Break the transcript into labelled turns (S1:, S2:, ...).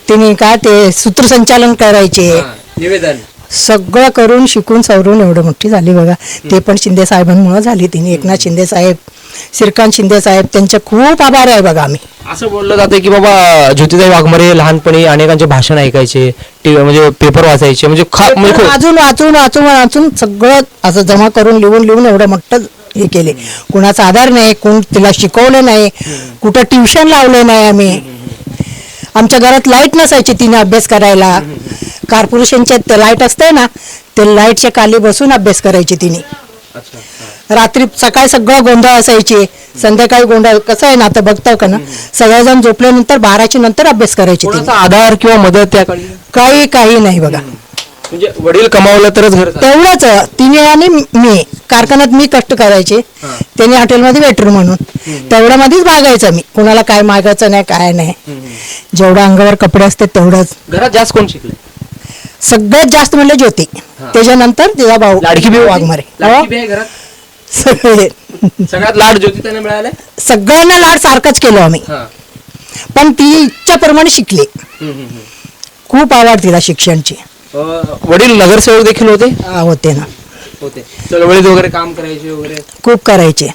S1: तिने काय ते सूत्रसंचालन करायचे,
S2: निवेदन
S1: सगळं करून शिकून सवरून एवढं मोठी झाली बघा. ते पण शिंदे साहेबांमुळे झाली. तिने एकनाथ शिंदे साहेब, श्रीकांत शिंदे साहेब, त्यांचे खूप आभार आहे बघा आम्ही.
S2: असं बोललं जातं की बाबा ज्योतिताई वाघमारे लहानपणी अनेकांचे भाषण ऐकायचे, म्हणजे पेपर वाचायचे, म्हणजे
S1: वाचून वाचून वाचून वाचून सगळं असं जमा करून लिहून लिहून एवढं मोठं हे केले. कुणाचा आधार नाही, कोण तिला शिकवलं नाही, कुठं ट्युशन लावलं नाही आम्ही. आमच्या घरात लाईट नसायची तिने अभ्यास करायला. कॉर्पोरेशनचे लाईट असते ना, ते लाईटच्या खाली बसून अभ्यास करायची तिने. रात्री सकाळी सगळं गोंधळ असायचे, संध्याकाळी गोंधळ. कसं आहे ना आता बघताव का ना, सगळेजण झोपल्यानंतर 12च्या नंतर अभ्यास करायचे. तिने
S2: आधार किंवा मदत त्या काळी
S1: काही नाही बघा.
S2: म्हणजे वडील कमावलं तरच घर
S1: तेवढंच तिने आणि मी कारखान्यात मी कष्ट करायचे, त्याने हॉटेलमध्ये वेटर म्हणून. तेवढ्यामध्येच मागायचं मी, कुणाला काय मागायचं नाही, काय नाही. जेवढं अंगावर कपडे असते तेवढंच.
S2: घरात जास्त कोण शिकले?
S1: सगळ्यात जास्त म्हणजे ज्योती, त्याच्यानंतर तिचा भाऊ
S2: लाडकी बहीण
S1: वाघमारे.
S2: घरात
S1: सगळे
S2: सगळ्यात लाड ज्योतिताईंना मिळाले.
S1: सगळ्यांना लाड सारखाच केलो आम्ही, पण ती इच्छाप्रमाणे शिकली. खूप आवड तिला शिक्षणची.
S2: वडील नगरसेवक देखील होते
S1: होते ना,
S2: चळवळीत वगैरे काम करायचे वगैरे
S1: खूप करायचे.